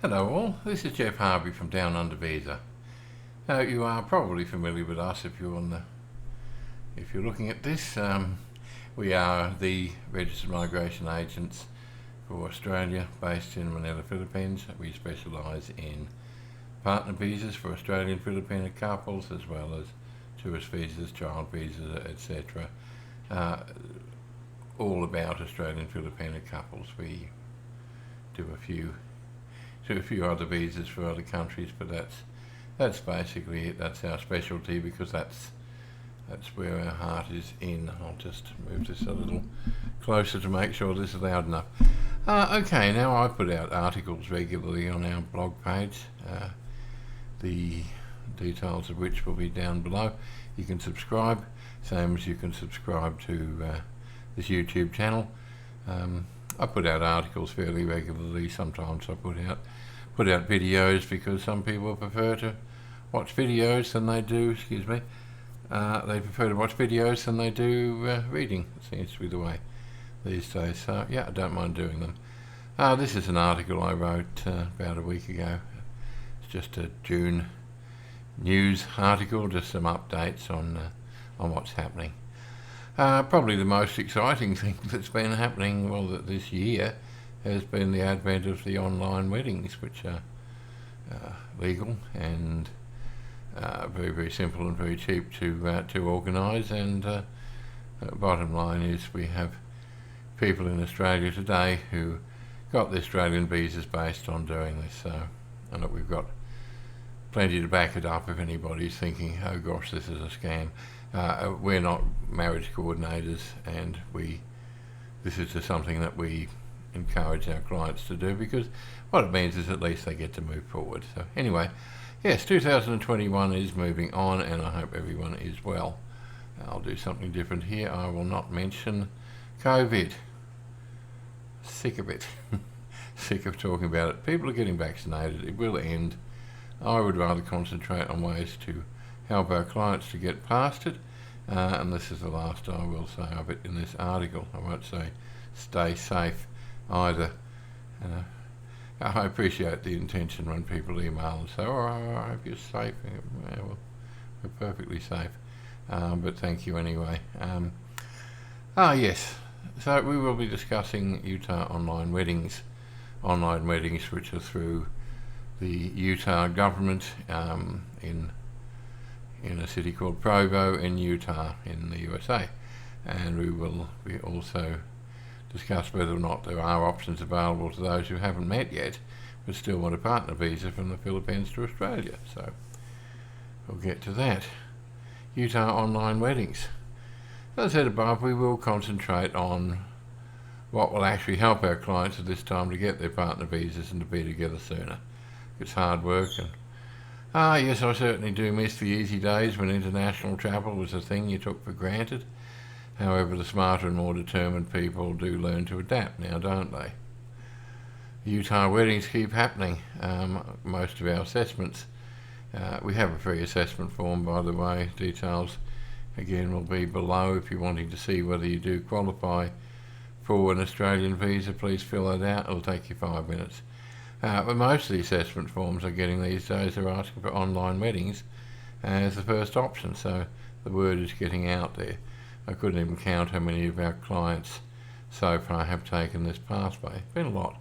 Hello all, this is Jeff Harvey from Down Under Visa. Now you are probably familiar with us if you're looking at this. We are the registered migration agents for Australia, based in Manila Philippines. We specialise in partner visas for Australian Filipina couples, as well as tourist visas, child visas, etc. All about Australian Filipina couples. We do a few other visas for other countries, but that's basically it. That's our specialty, because that's where our heart is in. I'll just move this a little closer to make sure this is loud enough. Okay, now I put out articles regularly on our blog page, the details of which will be down below. You can subscribe, same as you can subscribe to this YouTube channel. I put out articles fairly regularly. Sometimes I put out videos, because some people prefer to watch videos than they do, they prefer to watch videos than they do reading. It seems to be the way these days. So yeah, I don't mind doing them. This is an article I wrote about a week ago. It's just a June news article, just some updates on what's happening. Probably the most exciting thing that's been happening, this year, has been the advent of the online weddings, which are legal and very, very simple and very cheap to organise. And bottom line is, we have people in Australia today who got the Australian visas based on doing this. And look, we've got plenty to back it up if anybody's thinking, oh gosh, this is a scam. We're not marriage coordinators, and this is just something that we encourage our clients to do, because what it means is at least they get to move forward. So anyway, yes, 2021 is moving on, and I hope everyone is well. I'll do something different here. I will not mention COVID. Sick of it. Sick of talking about it. People are getting vaccinated. It will end. I would rather concentrate on ways to help our clients to get past it, and this is the last I will say of it in this article. I won't say stay safe either. I appreciate the intention when people email and say, oh, I hope you're safe. Yeah, well, we're perfectly safe, but thank you anyway. Yes, so we will be discussing Utah online weddings which are through the Utah government in a city called Provo in Utah in the USA, and we will also discuss whether or not there are options available to those who haven't met yet but still want a partner visa from the Philippines to Australia. So we'll get to that. Utah online weddings. As I said above, we will concentrate on what will actually help our clients at this time to get their partner visas and to be together sooner. It's hard work, and yes, I certainly do miss the easy days when international travel was a thing you took for granted. However, the smarter and more determined people do learn to adapt now, don't they? Utah weddings keep happening. Most of our assessments, we have a free assessment form, by the way. Details again will be below. If you're wanting to see whether you do qualify for an Australian visa, please fill that out. It'll take you 5 minutes. But most of the assessment forms I'm getting these days are asking for online weddings as the first option, so the word is getting out there. I couldn't even count how many of our clients so far have taken this pathway. It's been a lot.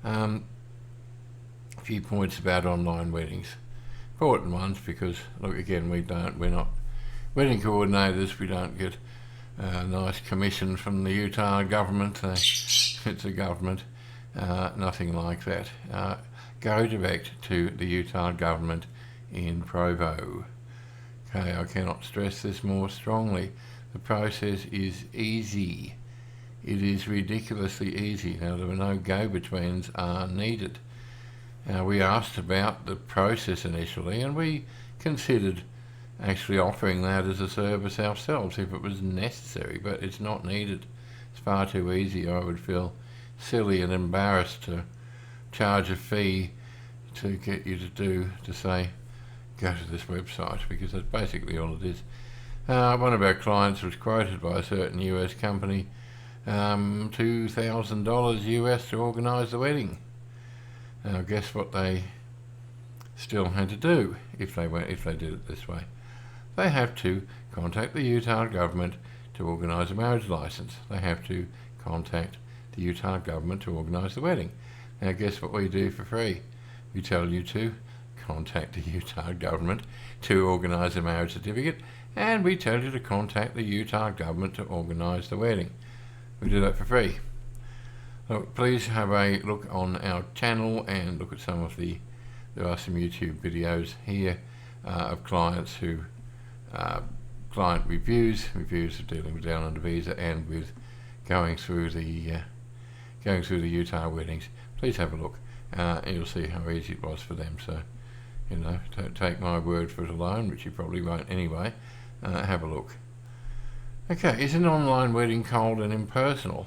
A few points about online weddings. Important ones, because look, again, we're not wedding coordinators. We don't get a nice commission from the Utah government. It's a government. Nothing like that. Go direct to the Utah government in Provo. Okay, I cannot stress this more strongly. The process is easy. It is ridiculously easy. Now, there are no go-betweens are needed. We asked about the process initially, and we considered actually offering that as a service ourselves if it was necessary, but it's not needed. It's far too easy. I would feel silly and embarrassed to charge a fee to get you to say, go to this website, because that's basically all it is. One of our clients was quoted by a certain US company $2,000 US to organise the wedding. Now, guess what they still had to do if they did it this way? They have to contact the Utah government to organise a marriage licence. They have to contact the Utah government to organise the wedding. Now, guess what we do for free? We tell you to contact the Utah government to organise a marriage certificate, and we tell you to contact the Utah government to organise the wedding. We do that for free. So please have a look on our channel and look at some of there are some YouTube videos here of clients who, client reviews of dealing with down under visa and with going through the Utah weddings. Please have a look, and you'll see how easy it was for them. So, don't take my word for it alone, which you probably won't anyway. Have a look. Okay, is an online wedding cold and impersonal?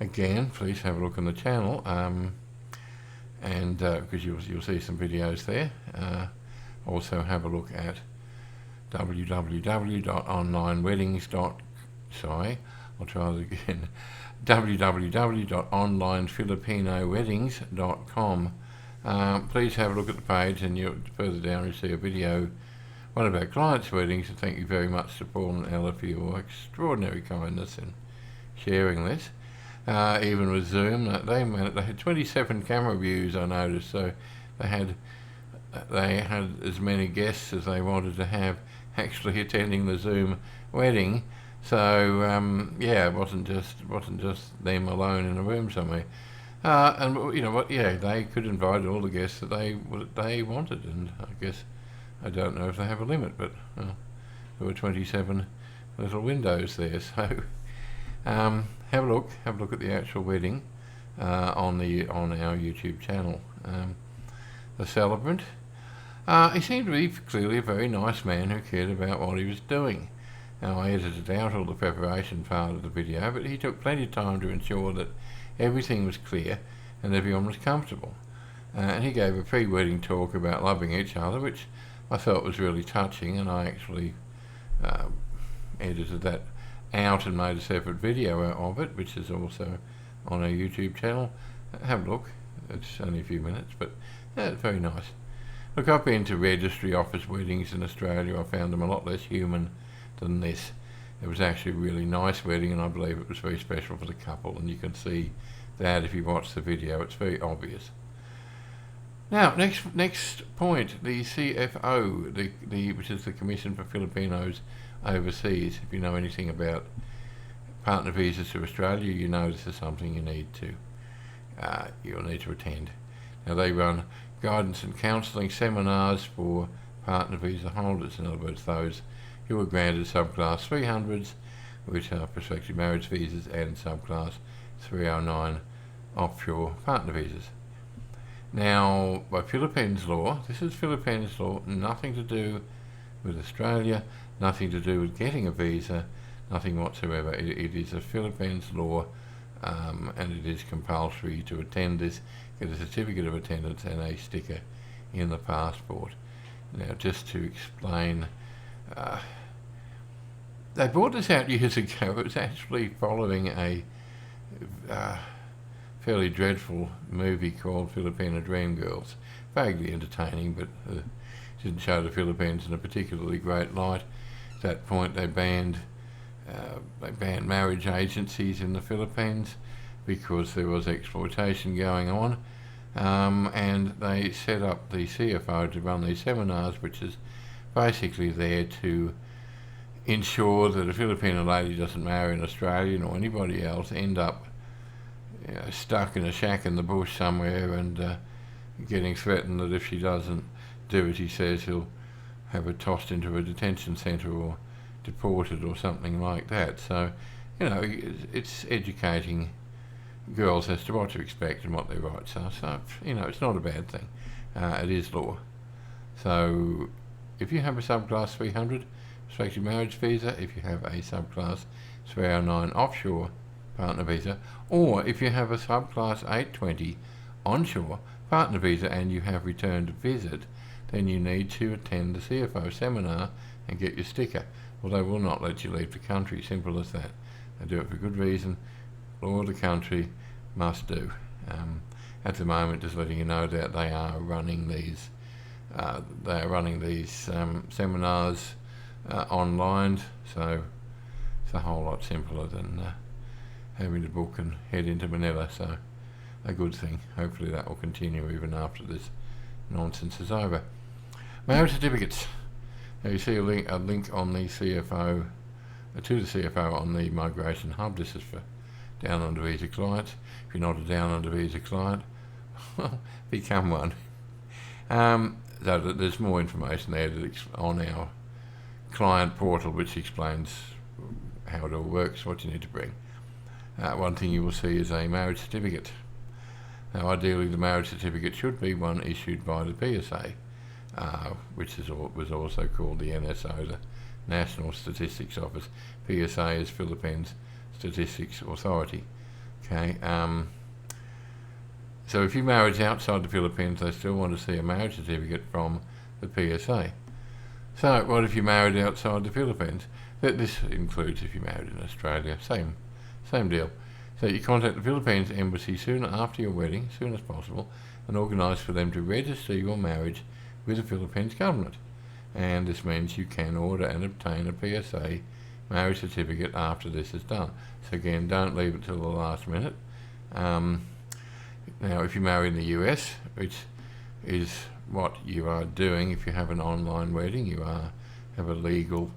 Again, please have a look on the channel, and because you'll see some videos there. Also have a look at www.onlinefilipinoweddings.com. Please have a look at the page, and further down you see a video, one of our clients' weddings, and thank you very much to Paul and Ella for your extraordinary kindness in sharing this. Even with Zoom, they had 27 camera views, I noticed, so they had as many guests as they wanted to have actually attending the Zoom wedding. So it wasn't just them alone in a room somewhere. And you know what? Yeah, they could invite all the guests that they wanted, and I guess I don't know if they have a limit, but there were 27 little windows there. So have a look at the actual wedding on our YouTube channel. The celebrant, he seemed to be clearly a very nice man who cared about what he was doing. Now, I edited out all the preparation part of the video, but he took plenty of time to ensure that everything was clear and everyone was comfortable. And he gave a pre-wedding talk about loving each other, which I thought was really touching, and I actually edited that out and made a separate video of it, which is also on our YouTube channel. Have a look. It's only a few minutes, but it's very nice. Look, I've been to registry office weddings in Australia. I found them a lot less human than this. It was actually a really nice wedding, and I believe it was very special for the couple, and you can see that if you watch the video. It's very obvious. Now, next point, the CFO, which is the Commission for Filipinos Overseas. If you know anything about partner visas to Australia, you know this is something you'll need to attend. Now, they run guidance and counselling seminars for partner visa holders, in other words, those who are granted subclass 300s, which are prospective marriage visas, and subclass 309 offshore partner visas. Now, by Philippines law, this is Philippines law, nothing to do with Australia, nothing to do with getting a visa, nothing whatsoever. It is a Philippines law, and it is compulsory to attend this, get a certificate of attendance and a sticker in the passport. Now, just to explain, they brought this out years ago. It was actually following a fairly dreadful movie called Filipino Dream Girls. Vaguely entertaining, but didn't show the Philippines in a particularly great light. At that point, they banned marriage agencies in the Philippines because there was exploitation going on, and they set up the CFO to run these seminars, which is basically there to ensure that a Filipino lady doesn't marry an Australian or anybody else, end up stuck in a shack in the bush somewhere and getting threatened that if she doesn't do as he says, he'll have her tossed into a detention centre or deported or something like that. So, it's educating girls as to what to expect and what their rights are. So, it's not a bad thing. It is law. So, if you have a subclass 300 prospective marriage visa, if you have a subclass 309 offshore partner visa, or if you have a subclass 820 onshore partner visa and you have returned to visit, then you need to attend the CFO seminar and get your sticker, or they will not let you leave the country. Simple as that. They do it for good reason. Law of the country must do. at the moment, just letting you know that they are running these seminars online, so it's a whole lot simpler than having to book and head into Manila, so a good thing. Hopefully that will continue even after this nonsense is over. Marriage certificates. Now you see a link on the CFO, to the CFO on the Migration Hub. This is for down under visa clients. If you're not a down under visa client, become one. So there's more information there on our client portal, which explains how it all works, what you need to bring. One thing you will see is a marriage certificate. Now, ideally, the marriage certificate should be one issued by the PSA, which was also called the NSO, the National Statistics Office. PSA is Philippines Statistics Authority. Okay. So if you married outside the Philippines, they still want to see a marriage certificate from the PSA. So what if you married outside the Philippines? This includes if you married in Australia, same deal. So you contact the Philippines Embassy soon after your wedding, soon as possible, and organise for them to register your marriage with the Philippines government. And this means you can order and obtain a PSA marriage certificate after this is done. So again, don't leave it till the last minute. Now, if you marry in the US, which is what you are doing if you have an online wedding, you have a legal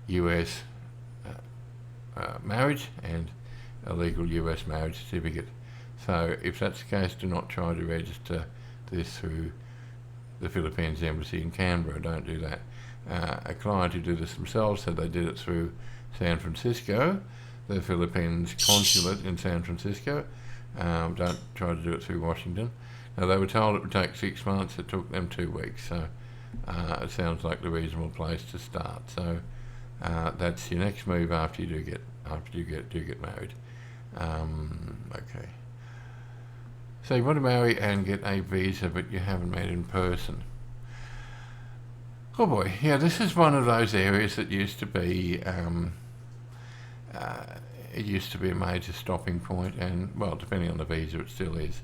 US marriage and a legal US marriage certificate. So if that's the case, do not try to register this through the Philippines Embassy in Canberra. Don't do that. A client who did this themselves said they did it through San Francisco, the Philippines consulate in San Francisco. Don't try to do it through Washington. Now, they were told it would take 6 months. It took them 2 weeks. So it sounds like the reasonable place to start. So that's your next move after you do get married. Okay. So you want to marry and get a visa, but you haven't met in person. Oh boy, yeah, this is one of those areas that used to be it used to be a major stopping point, and well, depending on the visa, it still is.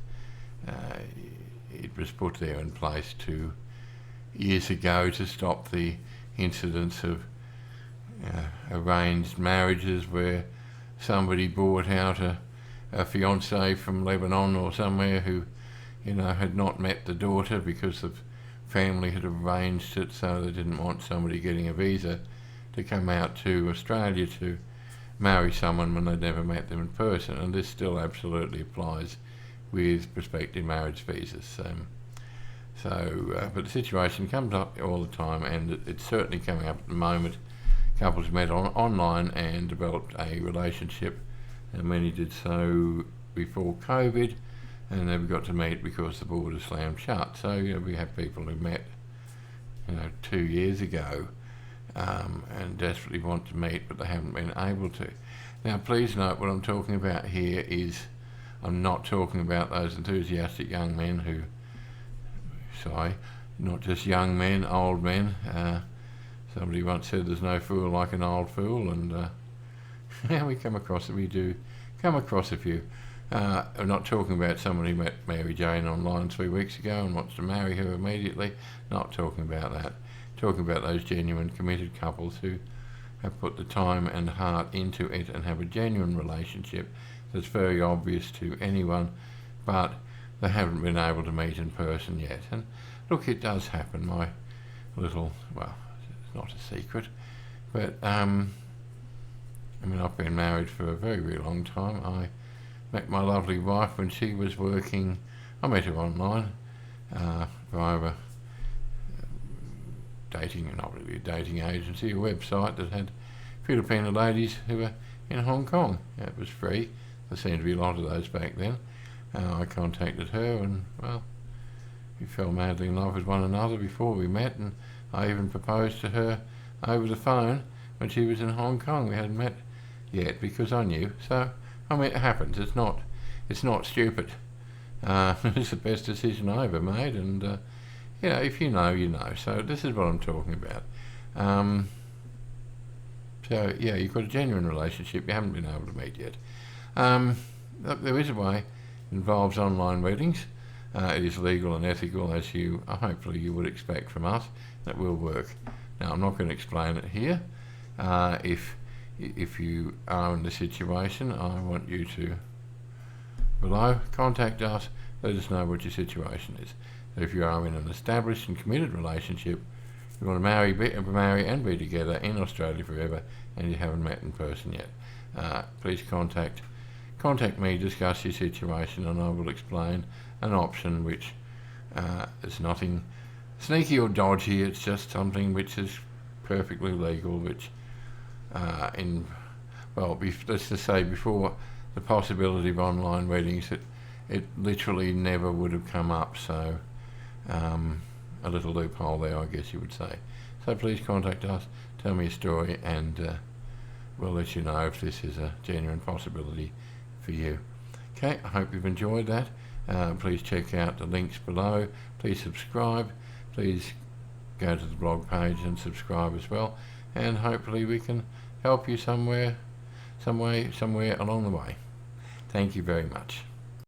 It was put there in place 2 years ago to stop the incidents of arranged marriages where somebody bought out a fiancé from Lebanon or somewhere who, had not met the daughter because the family had arranged it, so they didn't want somebody getting a visa to come out to Australia to marry someone when they'd never met them in person. And this still absolutely applies with prospective marriage visas. But the situation comes up all the time, and it's certainly coming up at the moment. Couples met online and developed a relationship, and many did so before COVID, and never got to meet because the border slammed shut. So we have people who met 2 years ago and desperately want to meet, but they haven't been able to. Now, please note what I'm talking about here is I'm not talking about those enthusiastic young men who, not just young men, old men. Somebody once said there's no fool like an old fool, and we do come across a few. I'm not talking about somebody who met Mary Jane online 3 weeks ago and wants to marry her immediately. Not talking about that. Talking about those genuine committed couples who have put the time and heart into it and have a genuine relationship that's very obvious to anyone, but they haven't been able to meet in person yet. And look, it does happen. My little, it's not a secret, but I've been married for a very, very long time. I met my lovely wife when she was working. I met her online via a not really a dating agency, a website that had Filipino ladies who were in Hong Kong. It was free. There seemed to be a lot of those back then. I contacted her, and we fell madly in love with one another before we met, and I even proposed to her over the phone when she was in Hong Kong. We hadn't met yet because I knew. So it happens. It's not stupid. It's the best decision I ever made, and if you know, you know. So this is what I'm talking about. You've got a genuine relationship. You haven't been able to meet yet. Look, there is a way. involves online weddings. It is legal and ethical, as you hopefully you would expect from us. That will work. Now, I'm not going to explain it here. If you are in the situation, I want you to below contact us. Let us know what your situation is. So if you are in an established and committed relationship, you want to marry and be together in Australia forever, and you haven't met in person yet, please contact me, discuss your situation, and I will explain an option which is nothing sneaky or dodgy. It's just something which is perfectly legal, which let's just say before the possibility of online weddings, it literally never would have come up. So a little loophole there, I guess you would say. So please contact us, tell me a story, and we'll let you know if this is a genuine possibility for you. Okay, I hope you've enjoyed that. Please check out the links below. Please subscribe. Please go to the blog page and subscribe as well. And hopefully we can help you somewhere along the way. Thank you very much.